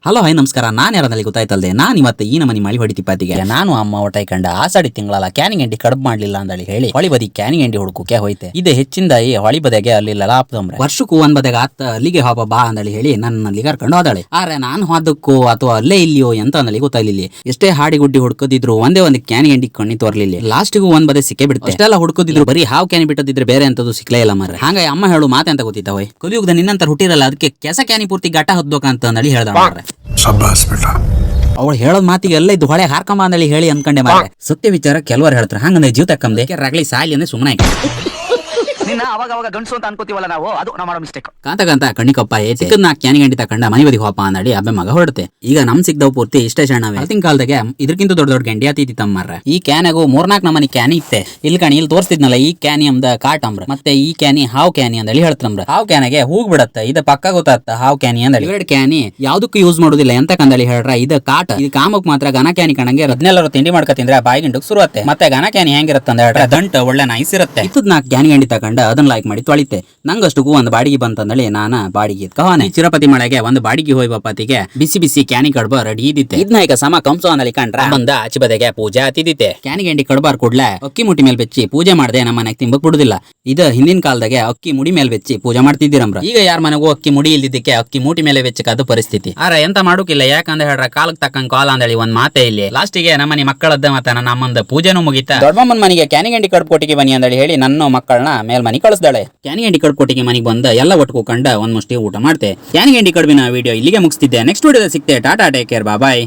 Hello hi ನಮಸ್ಕಾರ. ನಾನು ಯಾರಲ್ಲಿ ಗೊತ್ತಾಯ್ತಲ್ದೆ, ನಾನು ಇವತ್ತು ಈ ನಮ್ಮನಿ ಮಳಿ ಹೊಡಿತಿಪ್ಪಾತಿಗೆ ನಾನು ಅಮ್ಮ ಒಟ್ಟಾಯ್ ಕಂಡ ಆಸಾಡಿ ತಿಂಗಳಲ್ಲ ಕ್ಯಾನಿಂಗ್ ಎಂಡಿ ಕಡಬ್ ಮಾಡ್ಲಿಲ್ಲ ಅಂದಳಿ ಹೇಳಿ ಹೊಳಿ ಬದಿ ಕ್ಯಾನಿಂಗ್ ಎಂಡಿ ಹುಡುಕಕ್ಕೆ ಹೋಯ್ತೆ. ಇದೆ ಹೆಚ್ಚಿಂದ ಈ ಹೊಳಿ ಬದೆಗೆ ಅಲ್ಲಿ ಲಾಪ್ತಂಬ್ರೆ ವರ್ಷಕ್ಕೂ ಒಂದ್ ಬದೆಗೆ ಆತ ಅಲ್ಲಿಗೆ ಹೋಗ ಬಾ ಅಂದಳಿ ಹೇಳಿ ನನ್ನಲ್ಲಿ ಕರ್ಕೊಂಡು ಹೋದಾಳೆ. ಆದ್ರೆ ನಾನು ಹೋದಕ್ಕೂ ಅಥವಾ ಅಲ್ಲೇ ಇಲ್ಲಿಯೋ ಎಂತ ಅಂದಳಿ ಗೊತ್ತಾಗ್ಲಿಲ್ಲ. ಎಷ್ಟೇ ಹಾಡಿ ಗುಡ್ಡಿ ಹುಡ್ಕದಿದ್ರು ಒಂದೇ ಒಂದು ಕ್ಯಾನಿಂಗ್ ಎಂಡಿ ಕಣ್ಣಿ ತೋರ್ಲಿಲ್ಲ. ಲಾಸ್ಟಿಗೂ ಒಂದ್ ಬದೆ ಸಿಕ್ಕೇ ಬಿಡುತ್ತೆ. ಅಷ್ಟೆಲ್ಲ ಹುಡ್ಕೋದಿದ್ರು ಬರೀ ಹಾವು ಕ್ಯಾನಿ ಬಿಟ್ಟದಿದ್ರೆ ಬೇರೆ ಅಂತದ್ದು ಸಿಕ್ಲೇ ಇಲ್ಲ ಮರ್ರೆ. ಹಂಗ ಅಮ್ಮ ಹೇಳು ಮಾತೆ ಅಂತ ಗೊತ್ತಿತ್ತ ಹೋಯ್ ಕಲಿಯುಗದ ನಿನ್ನಂತರ ಹುಟ್ಟಿರಲ್ಲ ಅದಕ್ಕೆ ಕೆಸ ಕ್ಯಾನಿ ಪೂರ್ತಿ ಗಟ್ಟ ಹೊದ್ಬೇಕಂತ ಅಂದಳಿ ಹೇಳ್ದ ಮಾರ್ರೆ. ಅವಳು ಹೇಳೋದ್ ಮಾತಿಗೆ ಎಲ್ಲ ಇದ್ದು ಹೊಳೆ ಹಾರ್ಕೊಂಬ ಅಂದಳಿ ಹೇಳಿ ಅನ್ಕಂಡೆ ಮಾರ್ರೆ. ಸತ್ಯ ವಿಚಾರ ಕೆಲವರು ಹೇಳ್ತಾರೆ ಹಂಗಂದ್ರೆ ಜೀವ ತಕ್ಕಂದೆ ರಾಗ್ಲಿ ಸಾಲಿ ಅಂದ್ರೆ ಸುಮ್ಮನೆ ಅವಾಗ ಗಂಡಸು ಅಂತ ಅನ್ಕೋತೀವಲ್ಲ ನಾವು, ಅದು ನಾವು ಮಾಡೋ ಮಿಸ್ಟೇಕ್. ಕಾಂತ ಕಣ್ಣಿಕೊಪ್ಪ ಏತಿ ನಾ ಕ್ಯಾನಿ ಗಂಟಿ ತಕೊಂಡ ಮನೆ ಬದಿಗೆ ಹೋಪ ಅಂದಡಿ ಅಬ್ಬೆ ಮಗ ಹೊರಡುತ್ತೆ. ಈಗ ನಮ್ ಸಿಗ್ದವ್ ಪೂರ್ತಿ ಇಷ್ಟೇ ಸಣ್ಣವೇ. ಅವತ್ತಿನ ಕಾಲದಾಗೆ ಇದಕ್ಕಿಂತ ದೊಡ್ಡ ದೊಡ್ಡ ಗಂಡಿ ಆತಿತಿ ತಮ್ಮರ್ರ. ಈ ಕ್ಯಾನಾಗು 3-4 ನಮನಿ ಕ್ಯಾನಿ ಇತ್ತೆ. ಇಲ್ಲಿ ಕಣಿ ಇಲ್ಲಿ ತೋರಿಸ್ತಿದ್ನಲ್ಲ ಈ ಕ್ಯಾನಿ ಅಮ್ದ ಕಾಟ್ ಅಂಬ್ರ ಮತ್ತೆ ಈ ಕ್ಯಾನಿ ಹಾವ್ ಕ್ಯಾನಿ ಅಂದಳಿ ಹೇಳ್ತಂಬ್ರ. ಹಾವ್ ಕ್ಯಾನಿಗೆ ಹೋಗ್ ಬಿಡತ್ತ ಇದು ಪಕ್ಕ ಗೊತ್ತಾಗ್ತ ಹಾವ್ ಕ್ಯಾನಿ ಅಂದಳಿ. ಇವೆರಡು ಕ್ಯಾನಿ ಯಾವ್ದಕ್ಕೂ ಯೂಸ್ ಮಾಡುದಿಲ್ಲ ಎಂತ ಕಂದಳಿ ಹೇಳ್ರ. ಇದು ಕಾಟ್ ಇದು ಕಾಮಕ್ ಮಾತ್ರ ಗನ ಕ್ಯಾನಿ ಕಣಂಗೆ ಹದಿನೆಲ್ಲರೂ ತಿಂಡಿ ಮಾಡ್ಕತಿಂದ್ರೆ ಬಾಯಿ ಗಿಂಡಕ್ ಶುರುವತ್ತೆ. ಮತ್ತೆ ಗನ ಕ್ಯಾನಿ ಹೆಂಗಿರತ್ತ ಅಂತ ಹೇಳ್ರ ದಂಟ ಒಳ್ಳೆ ನೈಸ್ ಇರುತ್ತೆ. ಇತ್ತದ್ 4 ಕ್ಯಾನಿ ಗಂಡಿ ತಕೊಂಡ ಅದನ್ನ ಲೈಕ್ ಮಾಡಿ ತೊಳಿತೆ. ನಂಗಷ್ಟಕ್ಕೂ ಒಂದು ಬಾಡಿಗೆ ಬಂತಂದಳಿ ನಾನ ಬಾಡಿಗೆ ಕಹಾನೆ ಚಿರಪತಿ ಮಳೆಗೆ ಒಂದು ಬಾಡಿಗೆ ಹೋಯ್ ಬಪ್ಪತಿಗೆ ಬಿಸಿ ಬಿಸಿ ಕ್ಯಾನಿ ಕಡ್ಬ ರೆಡಿ ಇದ್ದಿತ್ತೆ. ಇದನ್ನ ಈಗ ಸಮ ಕಂಸೋ ಅಂದಳಿ ಕಂಡ್ರ ಬಂದ ಆಚೆ ಬದೆಗೆ ಪೂಜೆ ಆತಿದ್ದಿತ್ತೆ. ಕ್ಯಾನಿ ಗಂಡಿ ಕಡ್ಬಾರ್ ಕೂಡ್ಲೆ ಅಕ್ಕಿ ಮುಟಿ ಮೇಲೆ ಬೆಚ್ಚಿ ಪೂಜೆ ಮಾಡದೆ ನಮ್ಮ ಮನೆಗೆ ತಿಂಬಕ್ ಬಿಡುದಿಲ್ಲ. ಇದು ಹಿಂದಿನ ಕಾಲದಾಗೆ ಅಕ್ಕಿ ಮುಡಿ ಮೇಲೆ ಬೆಚ್ಚಿ ಪೂಜೆ ಮಾಡ್ತಿದ್ದೀರಂಬ್ರ. ಈಗ ಯಾರ ಮನೆಗೂ ಅಕ್ಕಿ ಮುಡಿ ಇಲ್ದಿದ್ದಕ್ಕೆ ಅಕ್ಕಿ ಮೂಟಿ ಮೇಲೆ ಬೆಚ್ಚಕಾದ ಪರಿಸ್ಥಿತಿ. ಆರ ಎಂತ ಮಾಡೋಕಿಲ್ಲ ಯಾಕಂದ್ರೆ ಹೇಳ್ರ ಕಾಲಕ್ ತಕ್ಕಂಗ್ ಕಾಲ ಅಂದಳಿ ಒಂದ್ ಮಾತೆ ಇಲ್ಲಿ. ಲಾಸ್ಟಿಗೆ ನಮ್ಮನಿ ಮಕ್ಕಳದ್ದ ಮತ್ತೆ ನನ್ನ ಅಮ್ಮಂದ ಪೂಜೆನೂ ಮುಗಿತ. ದೊಡ್ಡಮ್ಮನ ಮನೆಗೆ ಕ್ಯಾನಿ ಗಂಡಿ ಕಡ್ಬ ಕೊಟ್ಟಿಗೆ ಬನ್ನಿ ಅಂದಳಿ ಹೇಳಿ ನನ್ನ ಮಕ್ಕಳನ್ನ ಮೇಲ್ ಮನಿ ಕಳಿಸ್ದಾಳೆ. ಕ್ಯಾನಿ ಗಂಡಿ ಕಡ್ಬ ಕೊಟ್ಟಿಗೆ ಮನೆಗೆ ಬಂದ ಎಲ್ಲ ಒಟ್ಟು ಕಂಡ ಒಂದ್ ಮುಷ್ಟಿ ಊಟ ಮಾಡ್ತೆ. ಕ್ಯಾನಿ ಗಂಡಿ ಕಡ್ಬಿನ ವಿಡಿಯೋ ಇಲ್ಲಿಗೆ ಮುಗಿಸ್ತಿದ್ದೆ. ನೆಕ್ಸ್ಟ್ ವಿಡಿಯೋದಲ್ಲಿ ಸಿಗ್ತೆ. ಟಾಟಾ ಟೇಕ್ ಕೇರ್ ಬಾಯ್.